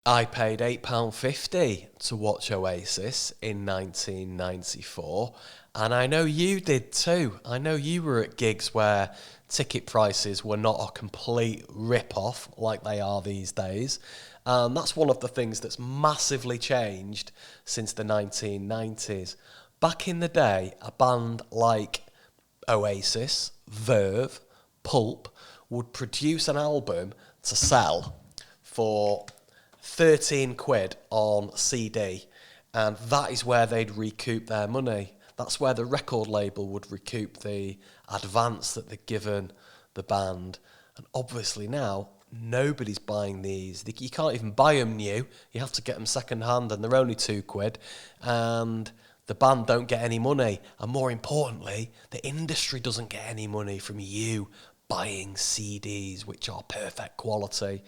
I paid £8.50 to watch Oasis in 1994, and I know you did too. I know you were at gigs where ticket prices were not a complete rip-off like they are these days. And that's one of the things that's massively changed since the 1990s. Back in the day, a band like Oasis, Verve, Pulp would produce an album to sell for 13 quid on CD, and that is where they'd recoup their money. That's where the record label would recoup the advance that they'd given the band. And obviously now, nobody's buying these. You can't even buy them new. You have to get them second hand, and they're only 2 quid. And the band don't get any money. And more importantly, the industry doesn't get any money from you buying CDs, which are perfect quality.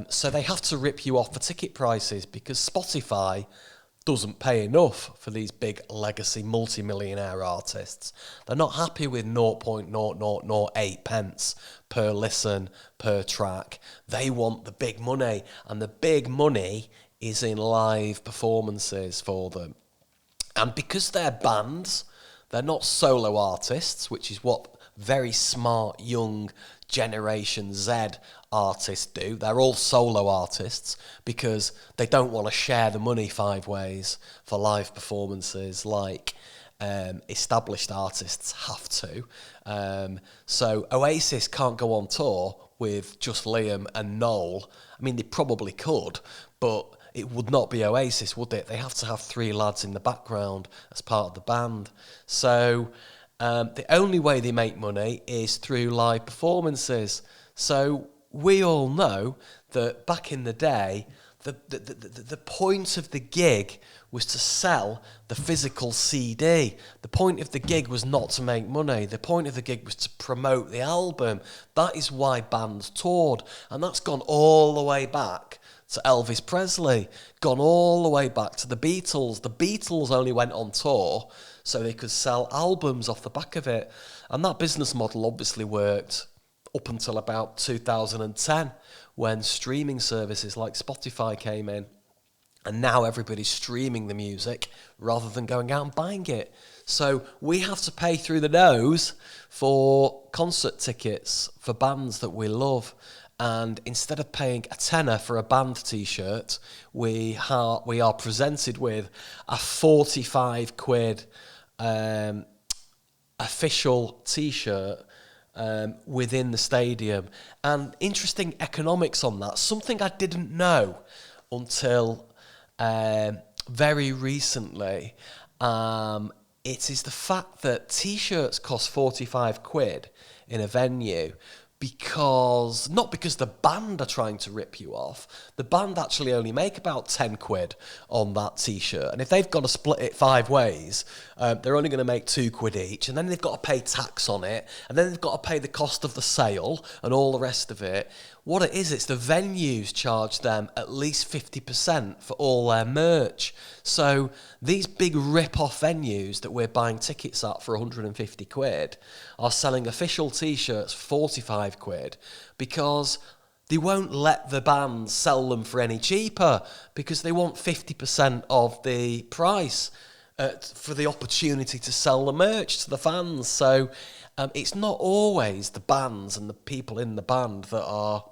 So they have to rip you off for ticket prices because Spotify doesn't pay enough for these big legacy multi-millionaire artists. They're not happy with 0.0008 pence per listen, per track. They want the big money, and the big money is in live performances for them. And because they're bands, they're not solo artists, which is what very smart young Generation Z artists do. They're all solo artists because they don't want to share the money 5 ways for live performances like established artists have to. So Oasis can't go on tour with just Liam and Noel. I mean, they probably could, but it would not be Oasis, would it? They have to have 3 lads in the background as part of the band. So the only way they make money is through live performances. So we all know that back in the day, the point of the gig was to sell the physical CD. The point of the gig was not to make money. The point of the gig was to promote the album. That is why bands toured. And that's gone all the way back to Elvis Presley, gone all the way back to the Beatles. The Beatles only went on tour so they could sell albums off the back of it. And that business model obviously worked up until about 2010 when streaming services like Spotify came in. And now everybody's streaming the music rather than going out and buying it. So we have to pay through the nose for concert tickets for bands that we love. And instead of paying a tenner for a band T-shirt, we are presented with a 45 quid official T-shirt within the stadium. And interesting economics on that, something I didn't know until very recently. It is the fact that T-shirts cost 45 quid in a venue not because the band are trying to rip you off. The band actually only make about 10 quid on that T-shirt. And if they've got to split it 5 ways, they're only going to make 2 quid each. And then they've got to pay tax on it. And then they've got to pay the cost of the sale and all the rest of it. What it is, it's the venues charge them at least 50% for all their merch. So these big rip-off venues that we're buying tickets at for 150 quid are selling official T-shirts for 45 quid because they won't let the bands sell them for any cheaper because they want 50% of the price for the opportunity to sell the merch to the fans. So it's not always the bands and the people in the band that are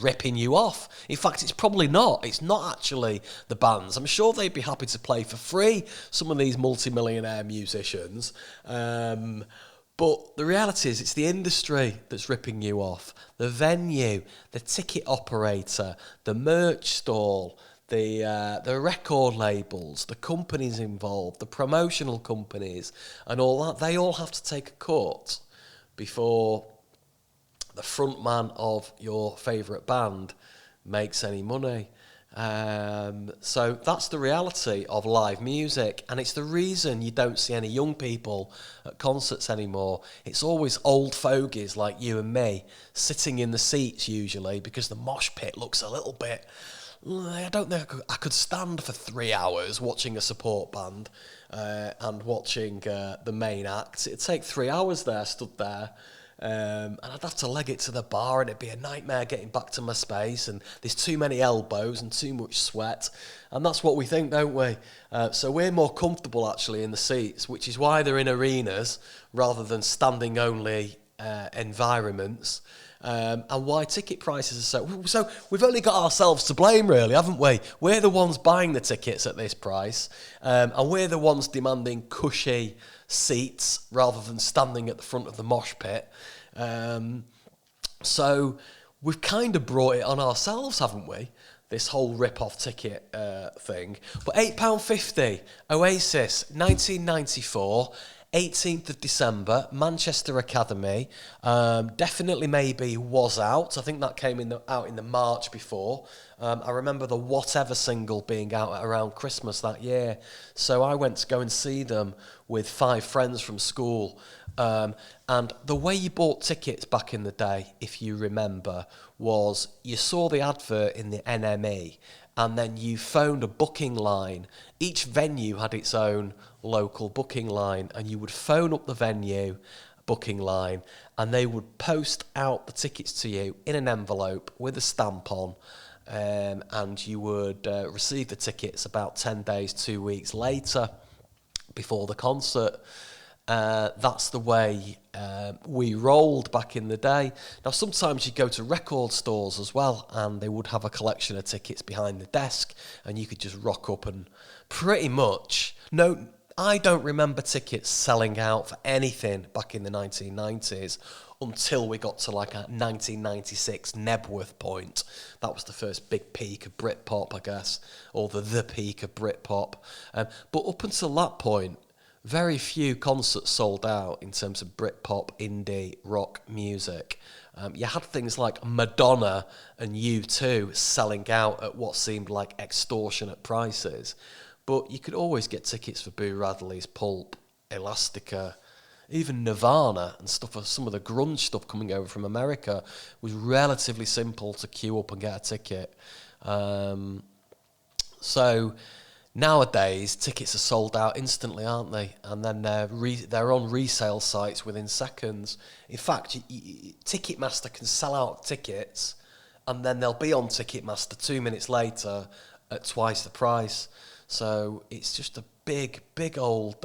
ripping you off. In fact, it's probably not. It's not actually the bands. I'm sure they'd be happy to play for free, some of these multi-millionaire musicians. But the reality is it's the industry that's ripping you off. The venue, the ticket operator, the merch stall, the record labels, the companies involved, the promotional companies and all that, they all have to take a cut before the front man of your favourite band makes any money. So that's the reality of live music, and it's the reason you don't see any young people at concerts anymore. It's always old fogies like you and me sitting in the seats usually because the mosh pit looks a little bit... I don't think I could stand for 3 hours watching a support band and watching the main act. It'd take 3 hours there, stood there. And I'd have to leg it to the bar, and it'd be a nightmare getting back to my space, and there's too many elbows and too much sweat. And that's what we think, don't we? So we're more comfortable actually in the seats, which is why they're in arenas rather than standing only environments. And why ticket prices are so we've only got ourselves to blame, really, haven't we? We're the ones buying the tickets at this price, and we're the ones demanding cushy seats rather than standing at the front of the mosh pit. So we've kind of brought it on ourselves, haven't we? This whole rip-off ticket thing. But £8.50, Oasis, 1994, 18th of December, Manchester Academy. Definitely Maybe was out. I think that came out in the March before. I remember the Whatever single being out at around Christmas that year. So I went to go and see them with 5 friends from school. And the way you bought tickets back in the day, if you remember, was you saw the advert in the NME and then you phoned a booking line. Each venue had its own local booking line, and you would phone up the venue booking line and they would post out the tickets to you in an envelope with a stamp on, and you would receive the tickets about 10 days, 2 weeks later before the concert. That's the way we rolled back in the day. Now, sometimes you go to record stores as well, and they would have a collection of tickets behind the desk, and you could just rock up and pretty much... No, I don't remember tickets selling out for anything back in the 1990s until we got to like a 1996 Nebworth point. That was the first big peak of Britpop, I guess, or the peak of Britpop. But up until that point, very few concerts sold out in terms of Britpop, indie, rock music. You had things like Madonna and U2 selling out at what seemed like extortionate prices. But you could always get tickets for Boo Radley's Pulp, Elastica, even Nirvana and stuff. Some of the grunge stuff coming over from America was relatively simple to queue up and get a ticket. So... Nowadays, tickets are sold out instantly, aren't they? And then they're on resale sites within seconds. In fact, Ticketmaster can sell out tickets, and then they'll be on Ticketmaster 2 minutes later at twice the price. So it's just a big old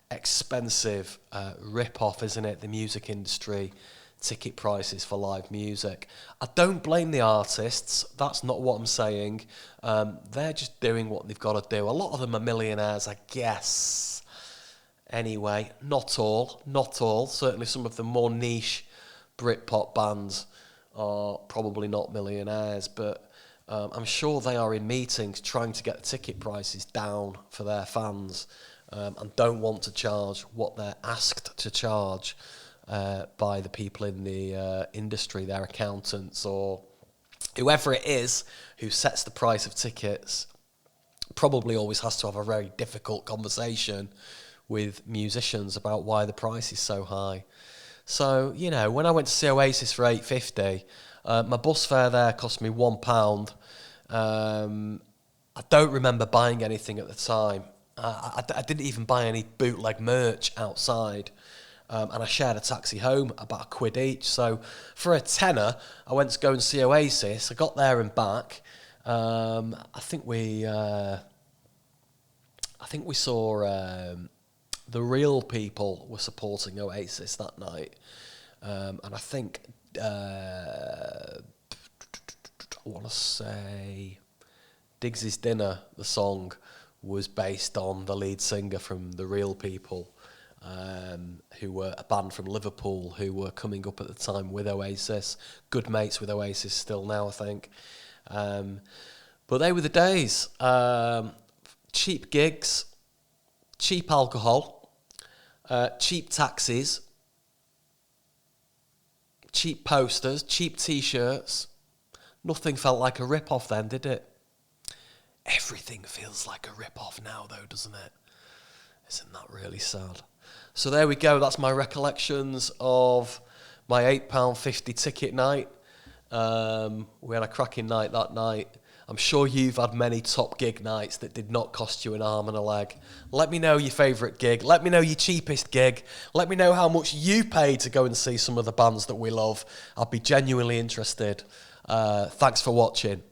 expensive rip-off, isn't it? The music industry. Ticket prices for live music. I don't blame the artists. That's not what I'm saying. They're just doing what they've got to do. A lot of them are millionaires, I guess. Anyway, not all. Certainly some of the more niche Britpop bands are probably not millionaires, but I'm sure they are in meetings trying to get the ticket prices down for their fans, and don't want to charge what they're asked to charge by the people in the industry, their accountants or whoever it is who sets the price of tickets. Probably always has to have a very difficult conversation with musicians about why the price is so high. So, you know, when I went to see Oasis for $8.50, my bus fare there cost me £1. I don't remember buying anything at the time. I didn't even buy any bootleg merch outside. And I shared a taxi home, about £1 each. So for a tenner, I went to go and see Oasis. I got there and back. I think we saw the Real People were supporting Oasis that night, and I think I want to say Diggs's Dinner, the song, was based on the lead singer from the Real People. Who were a band from Liverpool who were coming up at the time with Oasis, good mates with Oasis still now, I think. But they were the days. Cheap gigs, cheap alcohol, cheap taxis, cheap posters, cheap T-shirts. Nothing felt like a rip-off then, did it? Everything feels like a rip-off now, though, doesn't it? Isn't that really sad? So there we go. That's my recollections of my £8.50 ticket night. We had a cracking night that night. I'm sure you've had many top gig nights that did not cost you an arm and a leg. Let me know your favourite gig. Let me know your cheapest gig. Let me know how much you paid to go and see some of the bands that we love. I'd be genuinely interested. Thanks for watching.